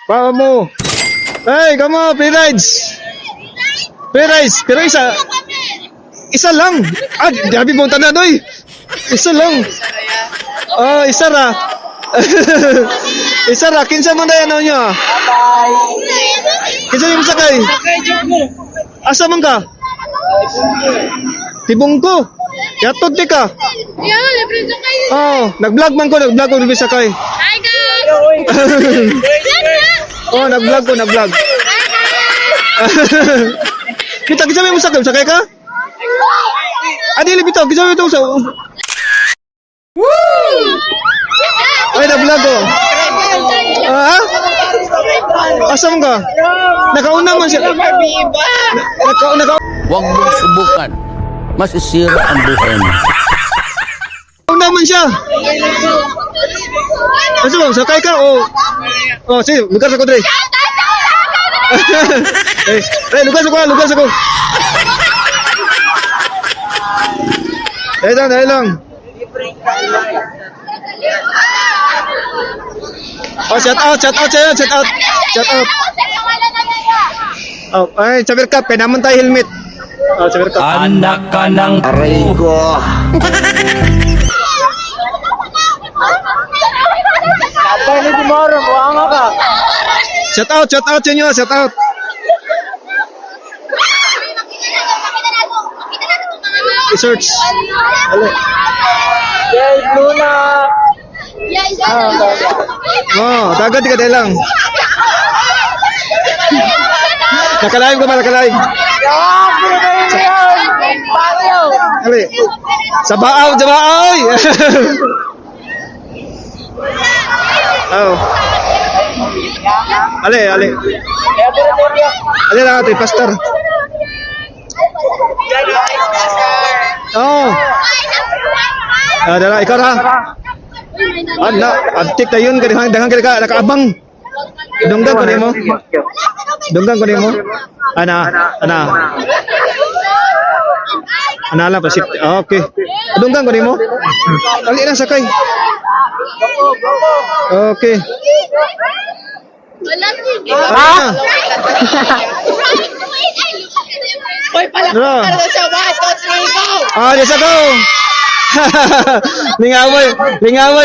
Bawa mo. Hey, come on, free rides. Free rides. Pero isa. Isa lang. Ah, gabi mong tanan, oy. Isa lang. Oh, isa ra. Isa ra. Kinsa man na yan, niya. Kinsa yung sakay? Asa man ka? Tibong ko. Yatod di ka. Yeah, libre sa kayo. Oh, nag-vlog man ko, libre sakay. Hi guys! Oh, nag-vlog ko, nag-vlog. Kita, kita may musakay, sakay ka? Dili, bitaw, kita may ito sa... Ay, nag-vlog ko. Ha? Asam ka? Nakauna man siya. Huwag mong subukan. Masisira ang buhay mo. Nakauna man siya. Ano ba, sakay ka? Oh, sige, lugas ako, Dre. Lugas ako. Dahil lang. Oh, shout out. Oh, ay, sa Verkap, naman tayo helmet. Oh, sa Verkap. Anak ka ng aray ko. Shout out sa inyo, shout out. I-search. Yes, Luna! Oh, tagad ka dahil lang. Nakalive ka ba, nakalive? Ali. Sa baaw, oy. Oh. Ali. Ali lang ito, pastor. Oh. Dala, ikaw na. Antik na yun, dahan ka, nakaabang. Dunggan ko nimo. Ana lang pasit. Okay. Dunggan ko nimo. Ali na sakay. Okay. Wala sige. Hoy, pala ka siya. 1, 2, 3, go! Let's go! Lingaway,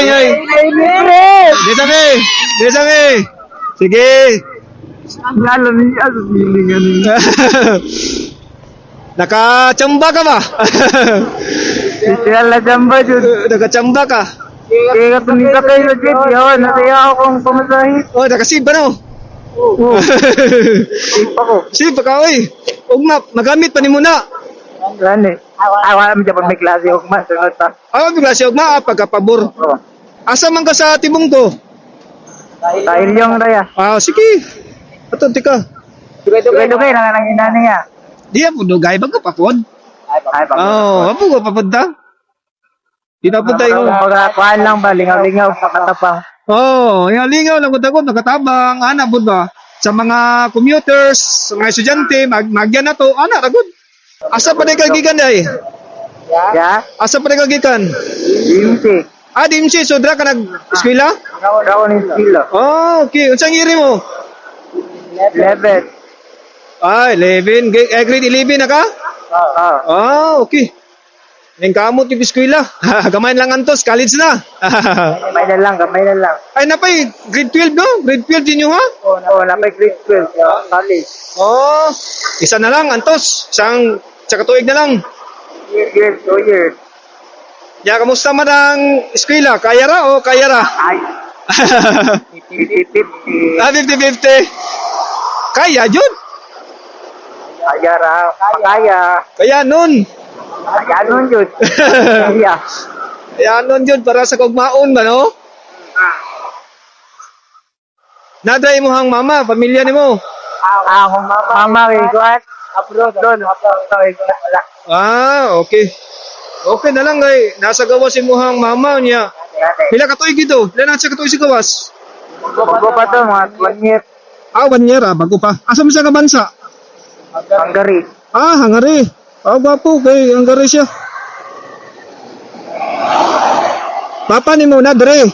hoy. Desame. Sige. Nakachamba ka ba? Sila jamba jud. Nakachamba ka? Kaya tumika kayo legit yun. Nasaya akong pamasahe. Oh, nakasib ba no? Oo. Ipa ko. Sib ka, oy. Ugma, magamit pa ni muna. Gani. Awa namin dyan may klase ako mas. Bigla siya ugma, pagkapabor. Oo. Asa man ka sa tibong ko? Dahil yung raya. Sige. Ato, tika. Dugay-dugay na nga ng inani niya. Di po, dugay ba ka papod? Ay, pag. Apo ko papunta. Di na punta yung... Pagkakuan lang ba? Lingaw-lingaw sa katapang. Yung lingaw lang ko nakatabang, ana bud ba? Sa mga commuters, sa mga estudyante, magyan na to, ana ragod. Asa pa rin kagikan day? Ya? Asa pa rin kagikan? Dimsi. DMC, so dra ka nag-eskwela? Raw ni Stilo. Okay. Unsang iri mo? 11. 11. Grade 11 na ka? Oo. Okay. Neng kamot yung eskwela. Gamay lang antos, college na. Gamay na lang. Ay, napay, grade 12 no? Grade 12 din nyo ha? Oo, napay grade 12. College. Isa na lang, antos. Sa katuig na lang. Years, 2 years. Ya, kamusta man ang eskwela? Kaya ra o kaya ra? Ay. 50-50. 50-50. Kaya, Jun. Kaya ra. Kaya nun. Kaya nun yun. Kaya. Kaya nun, Jun, para sa kugmaon ba, no? Naday mo hang mama, pamilya ni mo. Akong mama ikuan. Abroad doon. Okay. Okay na lang ay nasa gawas si muhang mama niya. Pila ka tuig dito? Pila na siya ka tuig si gawas? Bago pa to, mga 1 year. 1 year bago pa. Asa mo siya ka bansa? Hungary. Hungary. Gwapo kay Hungary siya. Papa ni mo na dre.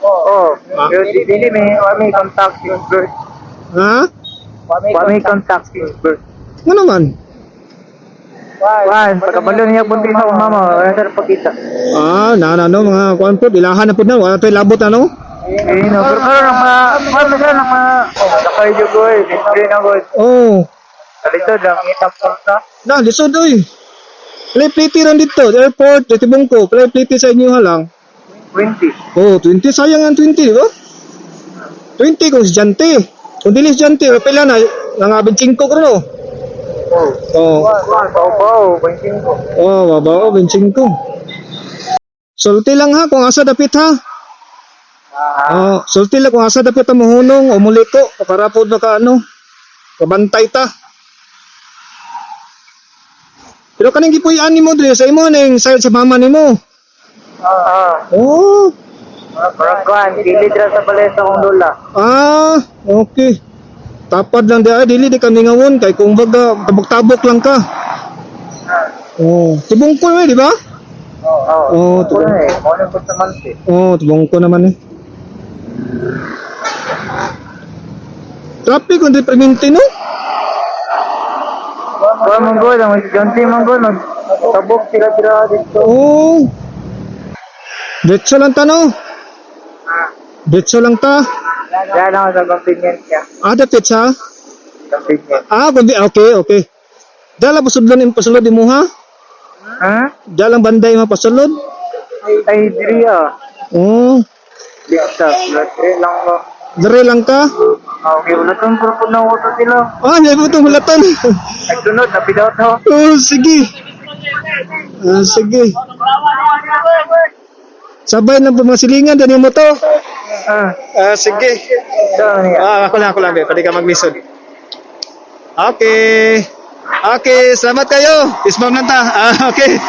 Oo. Pero dili may contact bird. Ha? May contact bird. Ano naman? Wan, pagkabalo niya buntis ako mama, wala sa pagkita. Mga kuan po, ilahan na po na, wala tayo labot ano? Eh, no, pero nakaidyo ko eh, display na ko. Oh, Kalito, lang itap ka. lisod oy. Play ron dito, airport, titibong ko, play sa inyo lang. 20. Oh, 20, sayang ang 20, di ba? 20 kung estudyante. Kung dili estudyante, pila na, nangabid 5 ko no? Oh. Pau, 25. Oh, babao, 25. Sulti lang ha, kung asa dapit ha. Oh, sulti lang kung asa dapit ang mahunong o muliko, para po baka ano, kabantay ta. Pero kaning gipuy-an nimo diri sa imo ning sa mama nimo. Oh, Parang kuhan, kilid ra sa balesa kong lola. okay. Tapad lang dili di kami ngawon kay kung baga tabok-tabok lang ka. Oh, tibong ko di ba? Oh, tibong. Morning po sa mansi. Oh, tibong ko naman eh. Traffic on deprimente no? Kuha manggol, ang estudyante manggol, magtabok sila dito. Oh. Diretso lang ta no? Diretso lang ta. Yan ako sa convenience niya. Dapit sa? Convenience. Okay. Dala pasulod mo ha? Ha? Dalang banday mapasulod? Ay, diri Oh, Dito, diri lang ko. dire lang ka? Okay, wala tong purpod na uto sila. May mo itong hulaton. Ay, sunod, napidaw to. Oh, sige. Sige. Sabay na po mga silingan, dyan mo to. Sige. Ito, niya. Ako lang, pwede ka maglisod. Okay, salamat kayo. Ismam lang ta. Okay.